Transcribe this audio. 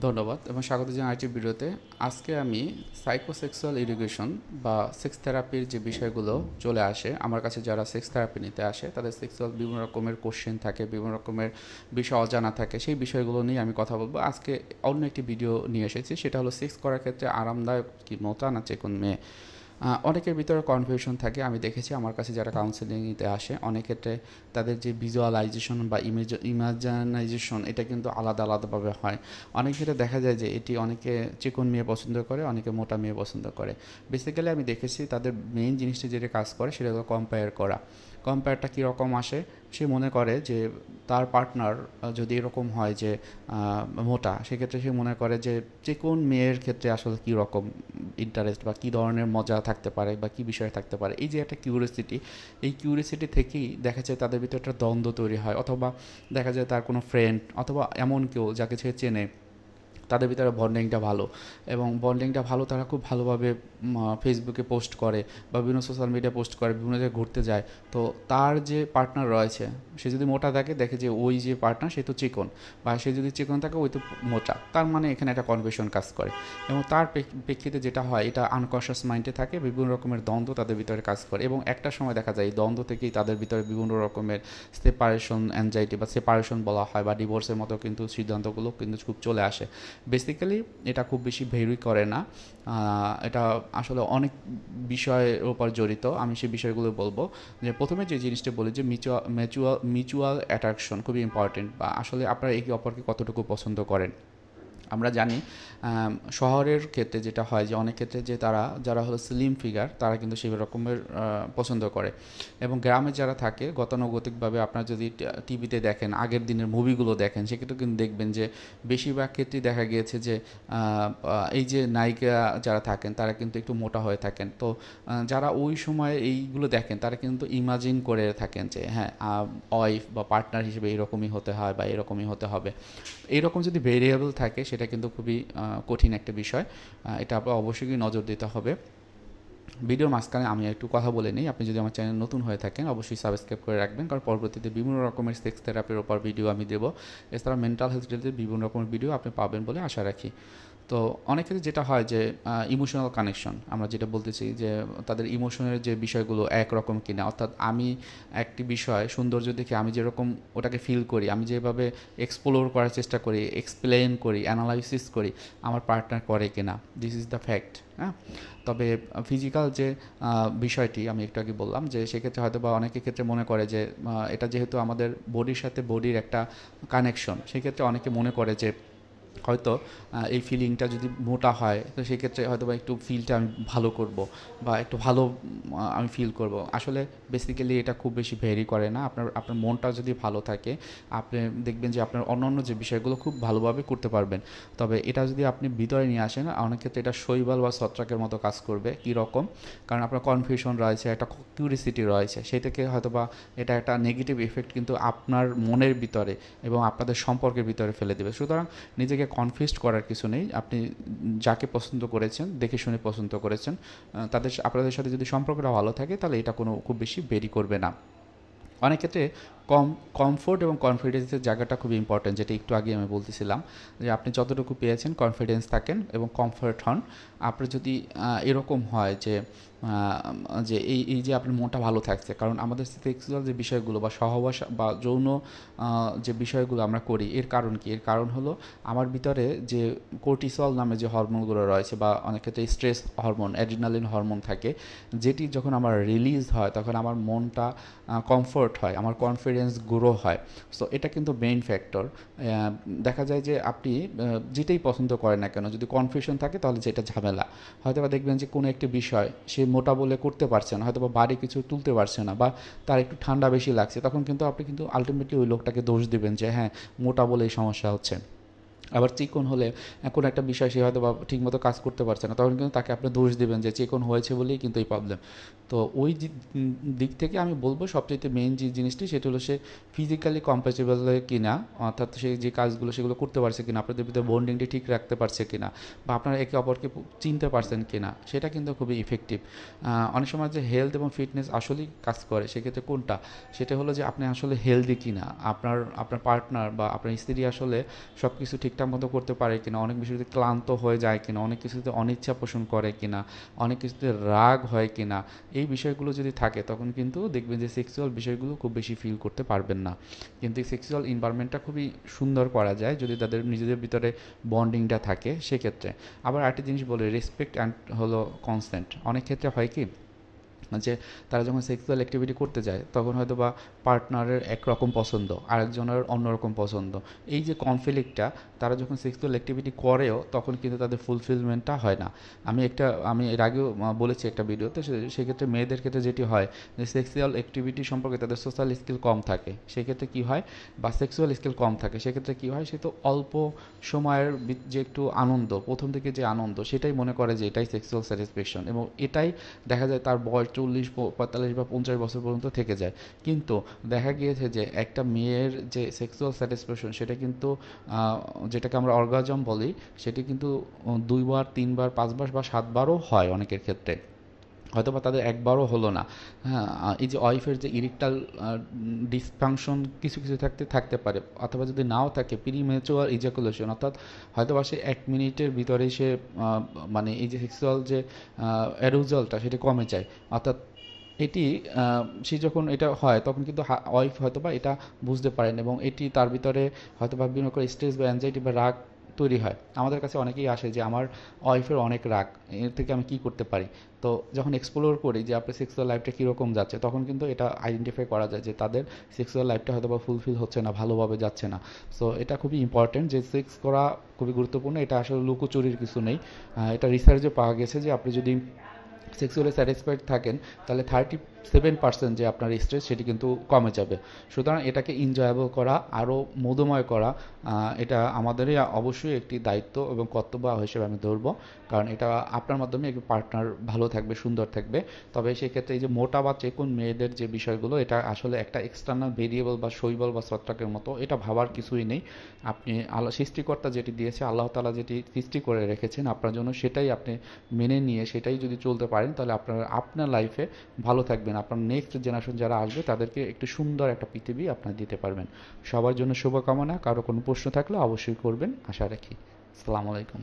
ধন্যবাদ এবং স্বাগত জানাই আরেকটি ভিডিওতে। আজকে আমি সাইকোসেক্সুয়াল এডুকেশন বা সেক্স থেরাপির যে বিষয়গুলো চলে আসে আমার কাছে, যারা সেক্স থেরাপি নিতে আসে তাদের সেক্সুয়াল বিভিন্ন রকমের কোশ্চেন থাকে, বিভিন্ন রকমের বিষয় অজানা থাকে, সেই বিষয়গুলো নিয়ে আমি কথা বলবো। আজকে অন্য একটি ভিডিও নিয়ে এসেছি, সেটা হলো সেক্স করার ক্ষেত্রে আরামদায়ক কি মোটা না চিকন মেয়ে। অনেকের ভিতরে কনফিউশন থাকে। আমি দেখেছি আমার কাছে যারা কাউন্সেলিং নিতে আসে, অনেক ক্ষেত্রে তাদের যে ভিজুয়ালাইজেশন বা ইমাজিনাইজেশন এটা কিন্তু আলাদা আলাদাভাবে হয়। অনেক ক্ষেত্রে দেখা যায় যে এটি অনেকে চিকন মেয়ে পছন্দ করে, অনেকে মোটা মেয়ে পছন্দ করে। বেসিক্যালি আমি দেখেছি তাদের মেইন জিনিসটা যেটা কাজ করে সেটা হলো কম্পেয়ার করা। কম্পেয়ারটা কীরকম আসে, সে মনে করে যে তার পার্টনার যদি এরকম হয় যে মোটা, সেক্ষেত্রে সে মনে করে যে চিকন মেয়ের ক্ষেত্রে আসলে কী রকম ইন্টারেস্ট বা কী ধরনের মজা থাকতে পারে বা কী বিষয় থাকতে পারে। এই যে একটা কিউরিওসিটি, এই কিউরিওসিটি থেকেই দেখা যায় তাদের ভিতরে একটা দ্বন্দ্ব তৈরি হয়, অথবা দেখা যায় তার কোনো ফ্রেন্ড অথবা এমন কেউ যাকে সে চেনে, তাদের ভিতরে বন্ডিংটা ভালো, এবং বন্ডিংটা ভালো তারা খুব ভালোভাবে ফেসবুকে পোস্ট করে বা বিভিন্ন সোশ্যাল মিডিয়া পোস্ট করে, বিভিন্ন জায়গায় ঘুরতে যায়। তো তার যে পার্টনার রয়েছে, সে যদি মোটা থাকে দেখে যে ওই যে পার্টনার সে তো চিকন, বা সে যদি চিকন থাকে ওই তো মোটা, তার মানে এখানে একটা কনফিউশন কাজ করে। এবং তার প্রেক্ষিতে যেটা হয়, এটা আনকনশাস মাইন্ডে থাকে, বিভিন্ন রকমের দ্বন্দ্ব তাদের ভিতরে কাজ করে, এবং একটা সময় দেখা যায় এই দ্বন্দ্ব থেকেই তাদের ভিতরে বিভিন্ন রকমের সেপারেশন অ্যাংজাইটি বা সেপারেশন বলা হয়, বা ডিভোর্সের মতো কিন্তু সিদ্ধান্তগুলো কিন্তু খুব চলে আসে। বেসিক্যালি এটা খুব বেশি ভেরি করে না, এটা আসলে অনেক বিষয়ের উপর জড়িত। আমি সেই বিষয়গুলো বলবো। যে প্রথমে যে জিনিসটা বলি যে মিউচুয়াল অ্যাট্রাকশন খুবই ইম্পর্টেন্ট, বা আসলে আপনারা একে অপরকে কতটুকু পছন্দ করেন। আমরা জানি শহরের ক্ষেত্রে যেটা হয় যে অনেক ক্ষেত্রে যে তারা যারা হলো স্লিম ফিগার তারা কিন্তু সেই রকমের পছন্দ করে, এবং গ্রামে যারা থাকে গতানুগতিকভাবে আপনারা যদি টিভিতে দেখেন, আগের দিনের মুভিগুলো দেখেন, সেক্ষেত্রে কিন্তু দেখবেন যে বেশিরভাগ ক্ষেত্রেই দেখা গিয়েছে যে এই যে নায়িকা যারা থাকেন তারা কিন্তু একটু মোটা হয়ে থাকেন। তো যারা ওই সময় এইগুলো দেখেন তারা কিন্তু ইমাজিন করে থাকেন যে হ্যাঁ, ওয়াইফ বা পার্টনার হিসেবে এরকমই হতে হয় বা এরকমই হতে হবে। এইরকম যদি ভেরিয়েবল থাকে সেটা কিন্তু খুবই কঠিন একটা বিষয়। এটা আপনার অবশ্যই নজর দিতে হবে। ভিডিওর মাঝখানে আমি একটু কথা বলে নিই, আপনি যদি আমার চ্যানেল নতুন হয়ে থাকেন অবশ্যই সাবস্ক্রাইব করে রাখবেন, কারণ পরবর্তীতে বিভিন্ন রকমের সেক্স থেরাপির ওপর ভিডিও আমি দেবো। এছাড়া মেন্টাল হেলথ রিলেটেড বিভিন্ন রকমের ভিডিও আপনি পাবেন বলে আশা রাখি। তো অনেক ক্ষেত্রে যেটা হয় যে ইমোশনাল কানেকশন, আমরা যেটা বলতেছি যে তাদের ইমোশনের যে বিষয়গুলো একরকম কিনা, অর্থাৎ আমি একটি বিষয় সৌন্দর্য দেখে আমি যেরকম ওটাকে ফিল করি, আমি যেভাবে এক্সপ্লোর করার চেষ্টা করি, এক্সপ্লেন করি, অ্যানালাইসিস করি, আমার পার্টনার করে কিনা, দিস ইজ দ্য ফ্যাক্ট। হ্যাঁ, তবে ফিজিক্যাল যে বিষয়টি আমি একটু আগে বললাম, যে সেক্ষেত্রে হয়তো বা অনেকের ক্ষেত্রে মনে করে যে এটা যেহেতু আমাদের বডির সাথে বডির একটা কানেকশন, সেক্ষেত্রে অনেকে মনে করে যে হয়তো এই ফিলিংটা যদি মোটা হয় তো সেক্ষেত্রে হয়তো বা একটু ফিলটা আমি ভালো করব, বা একটু ভালো আমি ফিল করব। আসলে বেসিক্যালি এটা খুব বেশি ভেরি করে না। আপনার আপনার মনটা যদি ভালো থাকে, আপনি দেখবেন যে আপনার অন্যান্য যে বিষয়গুলো খুব ভালোভাবে করতে পারবেন। তবে এটা যদি আপনি ভিতরে নিয়ে আসেন, অনেক ক্ষেত্রে এটা শৈবাল বা ছত্রাকের মতো কাজ করবে। কী রকম? কারণ আপনার কনফিউশন রয়েছে, একটা কিউরিসিটি রয়েছে, সেটাকে হয়তো বা এটা একটা নেগেটিভ ইফেক্ট কিন্তু আপনার মনের ভিতরে এবং আপনাদের সম্পর্কের ভিতরে ফেলে দেবে। সুতরাং নিজেকে কনফিউজড করার কিছু নেই। আপনি যাকে পছন্দ করেছেন, দেখে শুনে পছন্দ করেছেন, আপনাদের সাথে যদি সম্পর্কটা ভালো থাকে তাহলে এটা কোনো খুব বেশি বেরি করবে না। অনেক ক্ষেত্রে কমফোর্ট এবং কনফিডেন্সের জায়গাটা খুবই ইম্পর্ট্যান্ট, যেটা একটু আগে আমি বলতেছিলাম, যে আপনি যতটুকু পেয়েছেন কনফিডেন্স থাকেন এবং কমফোর্ট হন। আপনার যদি এরকম হয় যে যে এই যে আপনার মনটা ভালো থাকছে, কারণ আমাদের সেক্সুয়াল যে বিষয়গুলো বা সহবাস বা যৌন যে বিষয়গুলো আমরা করি, এর কারণ কি? এর কারণ হলো আমার ভিতরে যে কোর্টিসল নামে যে হরমোনগুলো রয়েছে, বা অনেক ক্ষেত্রে স্ট্রেস হরমোন, অ্যাড্রিনালিন হরমোন থাকে, যেটি যখন আমার রিলিজ হয় তখন আমার মনটা কমফোর্ট হয়, আমার কনফিডেন্স গ্রো হয়। সো এটা কিন্তু মেইন ফ্যাক্টর। দেখা যায় যে আপনি যেটাই পছন্দ করেন না কেন, যদি কনফিউশন থাকে তাহলে যেটা ঝামেলা। হয়তো বা দেখবেন যে কোনো একটি বিষয় সে মোটা বলে করতে পারছে না, হয়তো বা বাড়ি কিছু তুলতে পারছে না, বা তার একটু ঠান্ডা বেশি লাগছে, তখন কিন্তু আপনি কিন্তু আলটিমেটলি ওই লোকটাকে দোষ দিবেন যে হ্যাঁ, মোটা বলে এই সমস্যা হচ্ছে। আবার চিকন হলে কোনো একটা বিষয় সে হয়তো বা ঠিকমতো কাজ করতে পারছে না, তখন কিন্তু তাকে আপনি দোষ দেবেন যে চিকন হয়েছে বলেই কিন্তু এই প্রবলেম। তো ওই দিক থেকে আমি বলবো সবচেয়ে মেইন যে জিনিসটি সেটা হলো সে ফিজিক্যালি কম্প্যাচেবল কিনা, অর্থাৎ সে যে কাজগুলো সেগুলো করতে পারছে কিনা, আপনাদের ভিতরে বন্ডিংটি ঠিক রাখতে পারছে কিনা, বা আপনারা একে অপরকে চিনতে পারছেন কিনা, সেটা কিন্তু খুবই ইফেক্টিভ। অনেক সময় যে হেলথ এবং ফিটনেস আসলেই কাজ করে, সেক্ষেত্রে কোনটা, সেটা হলো যে আপনি আসলে হেলদি কিনা, আপনার আপনার পার্টনার বা আপনার স্ত্রী আসলে সব কিছু ঠিকঠাক ঠিকঠাক মতো করতে পারে কিনা, অনেক বিষয়তে ক্লান্ত হয়ে যায় কিনা, অনেক কিছুতে অনিচ্ছা পোষণ করে কিনা, অনেক কিছুতে রাগ হয় কিনা, এই বিষয়গুলো যদি থাকে তখন কিন্তু দেখবেন যে সেক্সুয়াল বিষয়গুলো খুব বেশি ফিল করতে পারবেন না। কিন্তু এই সেক্সুয়াল এনভায়রনমেন্টটা খুবই সুন্দর করা যায় যদি তাদের নিজেদের ভিতরে বন্ডিংটা থাকে সেক্ষেত্রে। আবার আরেকটা জিনিস বলে, রেসপেক্ট অ্যান্ড হলো কনসেন্ট। অনেক ক্ষেত্রে হয় কি যে তারা যখন সেক্সুয়াল অ্যাক্টিভিটি করতে যায় তখন হয়তো বা পার্টনারের একরকম পছন্দ, আরেকজনের অন্যরকম পছন্দ। এই যে কনফ্লিক্টটা, তারা যখন সেক্সুয়াল অ্যাক্টিভিটি করেও তখন কিন্তু তাদের ফুলফিলমেন্টটা হয় না। আমি এর আগেও বলেছি একটা ভিডিওতে, সেক্ষেত্রে মেয়েদের ক্ষেত্রে যেটি হয় যে সেক্সুয়াল অ্যাক্টিভিটি সম্পর্কে তাদের সোশ্যাল স্কিল কম থাকে, সেক্ষেত্রে কী হয়, বা সেক্সুয়াল স্কিল কম থাকে, সেক্ষেত্রে কী হয়, সে তো অল্প সময়ের যে একটু আনন্দ, প্রথম থেকে যে আনন্দ, সেটাই মনে করে যে এটাই সেক্সুয়াল স্যাটিসফ্যাকশন, এবং এটাই দেখা যায় তার বয়স 40, 45 বা 50 বছর পর্যন্ত থেকে যায়। কিন্তু দেখা গিয়েছে যে একটা মেয়ের যে সেক্সুয়াল স্যাটিসফ্যাকশন সেটা কিন্তু যেটাকে আমরা অর্গাজম বলি, সেটি কিন্তু 2 বার, 3 বার, 5 বার বা 7 বারও হয় অনেকের ক্ষেত্রে, হয়তো বা তাদের একবারও হলো না। হ্যাঁ, এই যে ওয়াইফের যে ইরেকটাইল ডিসফাংশন কিছু কিছু থাকতে পারে, অথবা যদি নাও থাকে প্রিম্যাচুয়ার ইজাকুলেশন, অর্থাৎ হয়তো বা সে 1 মিনিটের ভিতরে সে মানে এই যে সেক্সুয়াল যে অ্যারুজালটা সেটা কমে যায়। অর্থাৎ এটি সে যখন এটা হয় তখন কিন্তু ওয়াইফ হয়তো বা এটা বুঝতে পারেন, এবং এটি তার ভিতরে হয়তো বা বিভিন্ন করে স্ট্রেস বা অ্যাংজাইটি বা রাগ তৈরি হয়। আমাদের কাছে অনেকেই আসে যে আমার ওয়াইফের অনেক রাগ, এর থেকে আমি কী করতে পারি। তো যখন এক্সপ্লোর করি যে আপনার সেক্সুয়াল লাইফটা কীরকম যাচ্ছে, তখন কিন্তু এটা আইডেন্টিফাই করা যায় যে তাদের সেক্সুয়াল লাইফটা হয়তো বা ফুলফিল হচ্ছে না, ভালোভাবে যাচ্ছে না। সো এটা খুবই ইম্পর্টেন্ট যে সেক্স করা খুবই গুরুত্বপূর্ণ, এটা আসলে লুকোচুরির কিছু নেই। এটা রিসার্চে পাওয়া গেছে যে আপনি যদি সেক্সুয়ালি স্যাটিসফাইড থাকেন তাহলে 37% যে আপনার স্ট্রেস সেটি কিন্তু কমে যাবে। সুতরাং এটাকে এনজয়েবল করা, আরও মধুময় করা, এটা আমাদেরই অবশ্যই একটি দায়িত্ব এবং কর্তব্য হিসেবে আমি ধরবো। কারণ এটা আপনার মাধ্যমে একটি পার্টনার ভালো থাকবে, সুন্দর থাকবে। তবে সেক্ষেত্রে এই যে মোটা বা চিকন মেয়েদের যে বিষয়গুলো, এটা আসলে একটা এক্সটার্নাল ভেরিয়েবল বা শৈবাল বা ছত্রাকের মতো, এটা ভাবার কিছুই নেই। আপনি সৃষ্টিকর্তা যেটি দিয়েছে, আল্লাহ তাআলা যেটি সৃষ্টি করে রেখেছেন আপনার জন্য, সেটাই আপনি মেনে নিয়ে সেটাই যদি চলতে পারেন তাহলে আপনার লাইফে ভালো থাকবেন। আপনার নেক্সট জেনারেশন যারা আসবে তাদেরকে একটু সুন্দর একটা পৃথিবী আপনারা দিতে পারবেন। সবার জন্য শুভকামনা। কারো কোনো প্রশ্ন থাকলে অবশ্যই করবেন, আশা রাখি। আসসালামু আলাইকুম।